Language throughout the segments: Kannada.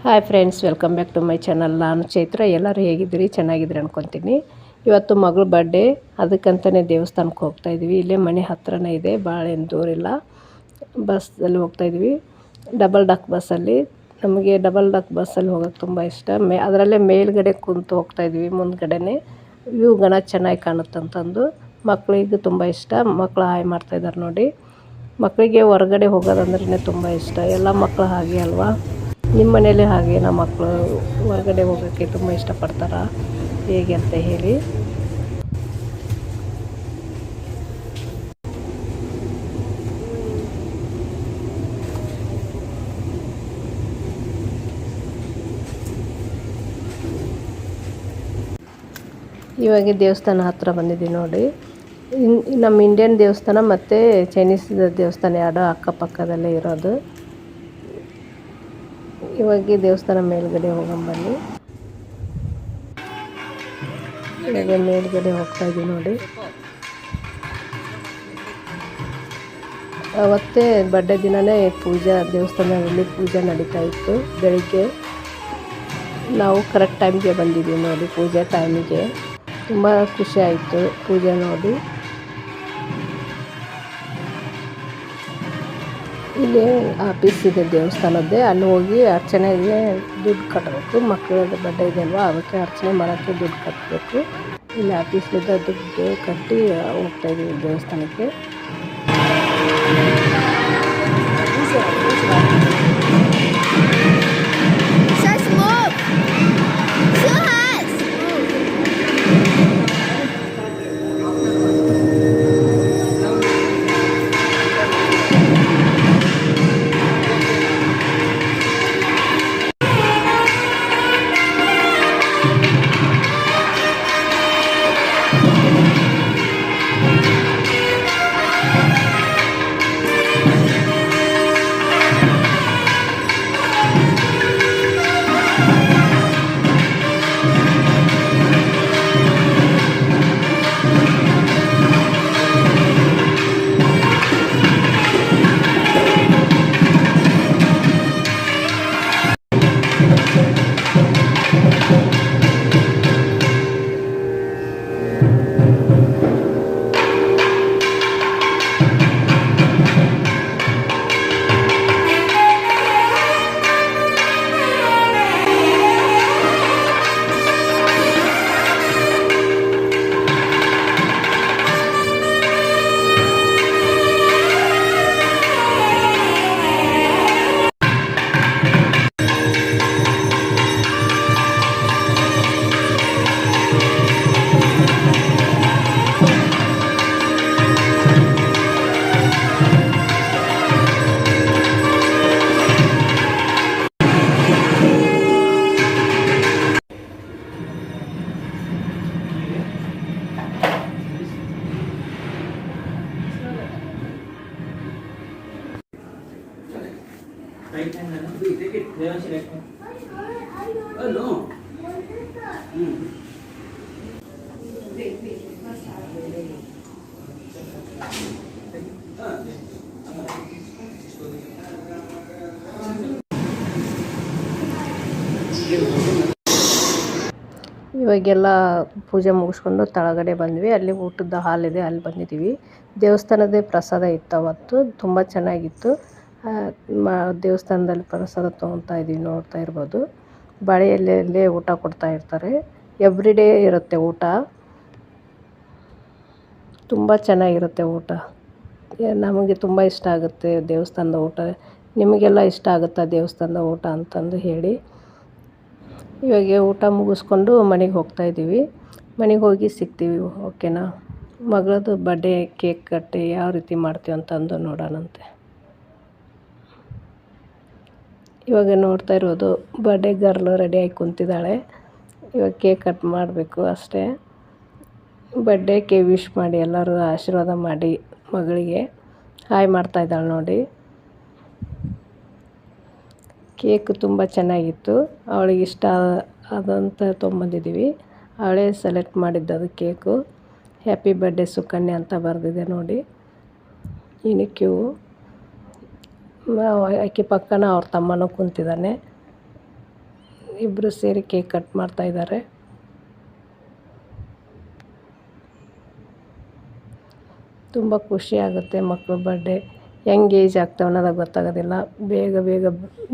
Hi friends, welcome back to my channel. ನಾನು ಚೈತ್ರ. ಎಲ್ಲರೂ ಹೇಗಿದ್ದೀರಿ? ಚೆನ್ನಾಗಿದ್ದೀರಿ ಅನ್ಕೊತೀನಿ. ಇವತ್ತು ಮಗಳ ಬರ್ಡೇ, ಅದಕ್ಕಂತಲೇ ದೇವಸ್ಥಾನಕ್ಕೆ ಹೋಗ್ತಾಯಿದ್ವಿ. ಇಲ್ಲೇ ಮನೆ ಹತ್ರನೇ ಇದೆ, ಭಾಳ ಏನು ದೂರ ಇಲ್ಲ. ಬಸ್ಸಲ್ಲಿ ಹೋಗ್ತಾಯಿದ್ವಿ, ಡಬಲ್ ಡಕ್ ಬಸ್ಸಲ್ಲಿ. ನಮಗೆ ಡಬಲ್ ಡಕ್ ಬಸ್ಸಲ್ಲಿ ಹೋಗೋಕ್ಕೆ ತುಂಬ ಇಷ್ಟ. ಅದರಲ್ಲೇ ಮೇಲ್ಗಡೆ ಕುಂತು ಹೋಗ್ತಾಯಿದ್ವಿ. ಮುಂದ್ಗಡೆನೇ ವ್ಯೂ ಚೆನ್ನಾಗಿ ಕಾಣುತ್ತಂತಂದು ಮಕ್ಕಳಿಗೆ ತುಂಬ ಇಷ್ಟ. ಮಕ್ಕಳು ಹಾಯ್ ಮಾಡ್ತಾಯಿದ್ದಾರೆ ನೋಡಿ. ಮಕ್ಕಳಿಗೆ ಹೊರಗಡೆ ಹೋಗೋದಂದ್ರೇ ತುಂಬ ಇಷ್ಟ. ಎಲ್ಲ ಮಕ್ಕಳು ಹಾಗೆ ಅಲ್ವಾ? ನಿಮ್ಮ ಮನೇಲಿ ಹಾಗೆ ನಮ್ಮ ಮಕ್ಕಳು ಹೊರಗಡೆ ಹೋಗೋಕ್ಕೆ ತುಂಬ ಇಷ್ಟಪಡ್ತಾರಾ ಹೇಗೆ ಅಂತ ಹೇಳಿ. ಇವಾಗ ದೇವಸ್ಥಾನ ಹತ್ರ ಬಂದಿದ್ದೀವಿ ನೋಡಿ. ನಮ್ಮ ಇಂಡಿಯನ್ ದೇವಸ್ಥಾನ ಮತ್ತು ಚೈನೀಸ್ ದೇವಸ್ಥಾನ ಎರಡು ಅಕ್ಕಪಕ್ಕದಲ್ಲೇ ಇರೋದು. ಇವಾಗ ದೇವಸ್ಥಾನ ಮೇಲ್ಗಡೆ ಹೋಗಂಬನ್ನಿ. ಇವಾಗ ಮೇಲ್ಗಡೆ ಹೋಗ್ತಾ ಇದ್ದೀವಿ ನೋಡಿ. ಅವತ್ತೇ ಬರ್ಡೇ ದಿನವೇ ಪೂಜಾ, ದೇವಸ್ಥಾನದಲ್ಲಿ ಪೂಜೆ ನಡೀತಾ ಇತ್ತು. ಬೆಳಿಗ್ಗೆ ನಾವು ಕರೆಕ್ಟ್ ಟೈಮ್ಗೆ ಬಂದಿದ್ದೀವಿ ನೋಡಿ. ಪೂಜೆ ಟೈಮಿಗೆ ತುಂಬ ಖುಷಿ ಆಯಿತು ಪೂಜೆ ನೋಡಿ. ಇಲ್ಲಿ ಆಫೀಸ್ ಇದೆ ದೇವಸ್ಥಾನದ್ದೇ. ಅಲ್ಲಿ ಹೋಗಿ ಅರ್ಚನೆಗೆ ದುಡ್ಡು ಕಟ್ಟಬೇಕು. ಮಕ್ಕಳದ್ದು ಬರ್ಡೇ ಇದೆ ಅಲ್ವಾ, ಅದಕ್ಕೆ ಅರ್ಚನೆ ಮಾಡೋಕ್ಕೆ ದುಡ್ಡು ಕಟ್ಟಬೇಕು. ಇಲ್ಲಿ ಆಫೀಸ್ಲಿಂದ ದುಡ್ಡು ಕಟ್ಟಿ ಹೋಗ್ತಾಯಿದ್ದೀವಿ ದೇವಸ್ಥಾನಕ್ಕೆ. Right hand, no? Take it. Devanshi, right hand. Oh no. Wait. ಇವಾಗೆಲ್ಲ ಪೂಜೆ ಮುಗಿಸ್ಕೊಂಡು ತಳಗಡೆ ಬಂದ್ವಿ. ಅಲ್ಲಿ ಊಟದ ಹಾಲ್ ಇದೆ, ಅಲ್ಲಿ ಬಂದಿದ್ದೀವಿ. ದೇವಸ್ಥಾನದೇ ಪ್ರಸಾದ ಇತ್ತು ಅವತ್ತು, ತುಂಬ ಚೆನ್ನಾಗಿತ್ತು. ದೇವಸ್ಥಾನದಲ್ಲಿ ಪ್ರಸಾದ ತೊಗೊತಾ ಇದ್ದೀವಿ, ನೋಡ್ತಾ ಇರ್ಬೋದು. ಬಾಳೆ ಎಲೆಯಲ್ಲೇ ಊಟ ಕೊಡ್ತಾ ಇರ್ತಾರೆ. ಎವ್ರಿ ಡೇ ಇರುತ್ತೆ ಊಟ, ತುಂಬ ಚೆನ್ನಾಗಿರುತ್ತೆ ಊಟ. ನಮಗೆ ತುಂಬ ಇಷ್ಟ ಆಗುತ್ತೆ ದೇವಸ್ಥಾನದ ಊಟ. ನಿಮಗೆಲ್ಲ ಇಷ್ಟ ಆಗುತ್ತಾ ದೇವಸ್ಥಾನದ ಊಟ ಅಂತಂದು ಹೇಳಿ. ಇವಾಗ ಊಟ ಮುಗಿಸ್ಕೊಂಡು ಮನೆಗೆ ಹೋಗ್ತಾಯಿದ್ದೀವಿ. ಮನೆಗೆ ಹೋಗಿ ಸಿಗ್ತೀವಿ, ಓಕೆನಾ? ಮಗಳದ್ದು ಬರ್ಡೇ ಕೇಕ್ ಕಟ್ಟಿ ಯಾವ ರೀತಿ ಮಾಡ್ತೀವಿ ಅಂತಂದು ನೋಡೋಣಂತೆ. ಇವಾಗ ನೋಡ್ತಾ ಇರೋದು ಬರ್ಡೇ ಗರ್ಲು ರೆಡಿಯಾಗಿ ಕುಂತಿದ್ದಾಳೆ. ಇವಾಗ ಕೇಕ್ ಕಟ್ ಮಾಡಬೇಕು ಅಷ್ಟೇ. ಬರ್ಡೇಗೆ ವಿಶ್ ಮಾಡಿ, ಎಲ್ಲರೂ ಆಶೀರ್ವಾದ ಮಾಡಿ ಮಗಳಿಗೆ. ಹಾಯ್ ಮಾಡ್ತಾಯಿದ್ದಾಳೆ ನೋಡಿ. ಕೇಕ್ ತುಂಬ ಚೆನ್ನಾಗಿತ್ತು, ಅವಳಿಗೆ ಇಷ್ಟ ಆದಂತ ತೊಗೊಂಬಂದಿದ್ದೀವಿ. ಅವಳೇ ಸೆಲೆಕ್ಟ್ ಮಾಡಿದ್ದದು ಕೇಕು. ಹ್ಯಾಪಿ ಬರ್ಡೇ ಸುಕನ್ಯಾ ಅಂತ ಬರೆದಿದೆ ನೋಡಿ. ಇನಿಕ್ಯೂ ಆಕೆ ಪಕ್ಕನ ಅವ್ರ ತಮ್ಮನೂ ಕುಂತಿದ್ದಾನೆ. ಇಬ್ಬರು ಸೇರಿ ಕೇಕ್ ಕಟ್ ಮಾಡ್ತಾಯಿದ್ದಾರೆ. ತುಂಬ ಖುಷಿ ಆಗುತ್ತೆ ಮಕ್ಕಳು ಬರ್ಡೇ ಹೆಂಗೆ ಏಜ್ ಆಗ್ತವೆ ಅನ್ನೋದು ಗೊತ್ತಾಗೋದಿಲ್ಲ. ಬೇಗ ಬೇಗ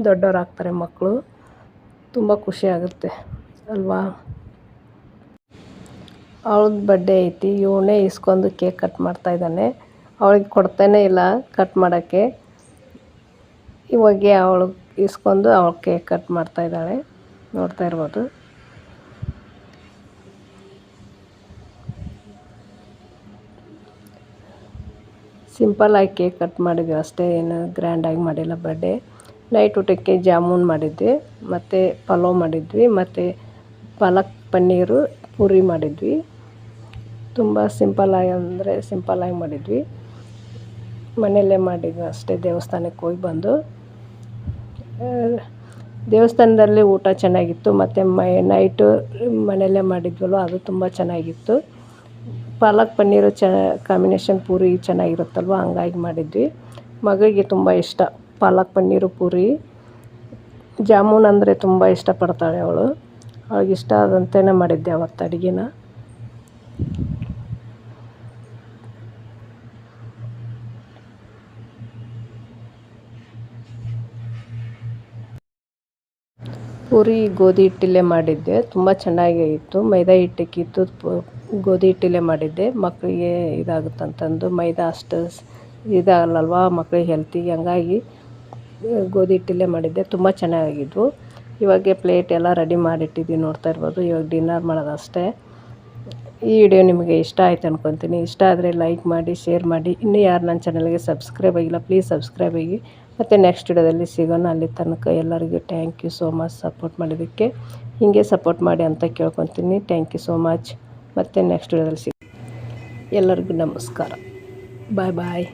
ದೊಡ್ಡವರಾಗ್ತಾರೆ ಮಕ್ಕಳು. ತುಂಬ ಖುಷಿ ಆಗುತ್ತೆ ಅಲ್ವಾ. ಅವಳದ್ದು ಬರ್ಡೇ ಐತಿ, ಇವನೇ ಇಸ್ಕೊಂಡು ಕೇಕ್ ಕಟ್ ಮಾಡ್ತಾಯಿದ್ದಾನೆ. ಅವಳಿಗೆ ಕೊಡ್ತಾನೇ ಇಲ್ಲ ಕಟ್ ಮಾಡೋಕ್ಕೆ. ಇವಾಗೆ ಅವಳು ಇಸ್ಕೊಂಡು ಅವಳು ಕೇಕ್ ಕಟ್ ಮಾಡ್ತಾಯಿದ್ದಾಳೆ, ನೋಡ್ತಾ ಇರ್ಬೋದು. ಸಿಂಪಲ್ಲಾಗಿ ಕೇಕ್ ಕಟ್ ಮಾಡಿದ್ವಿ ಅಷ್ಟೇ, ಏನು ಗ್ರ್ಯಾಂಡಾಗಿ ಮಾಡಿಲ್ಲ ಬರ್ಡೇ. ನೈಟ್ ಊಟಕ್ಕೆ ಜಾಮೂನ್ ಮಾಡಿದ್ವಿ, ಮತ್ತು ಪಲಾವ್ ಮಾಡಿದ್ವಿ, ಮತ್ತು ಪಾಲಕ್ ಪನ್ನೀರು ಪೂರಿ ಮಾಡಿದ್ವಿ. ತುಂಬ ಸಿಂಪಲ್ಲಾಗಿ ಮಾಡಿದ್ವಿ. ಮನೆಯಲ್ಲೇ ಮಾಡಿದ್ವಿ ಅಷ್ಟೇ. ದೇವಸ್ಥಾನಕ್ಕೆ ಹೋಗಿ ಬಂದು ದೇವಸ್ಥಾನದಲ್ಲಿ ಊಟ ಚೆನ್ನಾಗಿತ್ತು, ಮತ್ತು ನೈಟು ಮನೆಯಲ್ಲೇ ಮಾಡಿದ್ವಲ್ವ ಅದು ತುಂಬ ಚೆನ್ನಾಗಿತ್ತು. ಪಾಲಕ್ ಪನ್ನೀರು ಕಾಂಬಿನೇಷನ್ ಪೂರಿ ಚೆನ್ನಾಗಿರುತ್ತಲ್ವ, ಹಂಗಾಗಿ ಮಾಡಿದ್ವಿ. ಮಗಳಿಗೆ ತುಂಬ ಇಷ್ಟ ಪಾಲಕ್ ಪನ್ನೀರು ಪೂರಿ. ಜಾಮೂನ್ ಅಂದರೆ ತುಂಬ ಇಷ್ಟಪಡ್ತಾಳೆ ಅವಳು. ಅವಳಿಗೆ ಇಷ್ಟ ಆದಂತೆಯೇ ಮಾಡಿದ್ದೆ ಅವತ್ತು ಅಡುಗೆನ. ಪೂರಿ ಗೋಧಿ ಹಿಟ್ಟಲ್ಲೇ ಮಾಡಿದ್ದೆ, ತುಂಬ ಚೆನ್ನಾಗಿತ್ತು. ಮೈದಾ ಹಿಟ್ಟಕ್ಕಿತ್ತು, ಗೋಧಿ ಹಿಟ್ಟಲ್ಲೇ ಮಾಡಿದ್ದೆ. ಮಕ್ಕಳಿಗೆ ಇದಾಗುತ್ತಂತಂದು ಮೈದಾ ಅಷ್ಟು ಇದಾಗಲ್ಲಲ್ವ ಮಕ್ಕಳಿಗೆ ಹೆಲ್ತಿಗೆ, ಹಂಗಾಗಿ ಗೋಧಿ ಹಿಟ್ಟಲ್ಲೇ ಮಾಡಿದ್ದೆ. ತುಂಬ ಚೆನ್ನಾಗಿದ್ವು. ಇವಾಗೆ ಪ್ಲೇಟ್ ಎಲ್ಲ ರೆಡಿ ಮಾಡಿಟ್ಟಿದ್ವಿ, ನೋಡ್ತಾ ಇರ್ಬೋದು. ಇವಾಗ ಡಿನ್ನರ್ ಮಾಡೋದು ಅಷ್ಟೇ. ಈ ವಿಡಿಯೋ ನಿಮಗೆ ಇಷ್ಟ ಆಯ್ತು ಅನ್ಕೊತೀನಿ. ಇಷ್ಟ ಆದರೆ ಲೈಕ್ ಮಾಡಿ, ಶೇರ್ ಮಾಡಿ. ಇನ್ನೂ ಯಾರು ನನ್ನ ಚಾನಲ್ಗೆ ಸಬ್ಸ್ಕ್ರೈಬ್ ಆಗಿಲ್ಲ ಪ್ಲೀಸ್ ಸಬ್ಸ್ಕ್ರೈಬ್ ಆಗಿ. ಮತ್ತು ನೆಕ್ಸ್ಟ್ ವಿಡಿಯೋದಲ್ಲಿ ಸಿಗೋಣ. ಅಲ್ಲಿ ತನಕ ಎಲ್ಲರಿಗೂ thank you so much support ಮಾಡಿದ್ದಕ್ಕೆ. ಹೀಗೆ ಸಪೋರ್ಟ್ ಮಾಡಿ ಅಂತ ಕೇಳ್ಕೊತೀನಿ. Thank you so much. ಮತ್ತು ನೆಕ್ಸ್ಟ್ ವಿಡಿಯೋದಲ್ಲಿ ಎಲ್ಲರಿಗೂ ನಮಸ್ಕಾರ. ಬಾಯ್ ಬಾಯ್.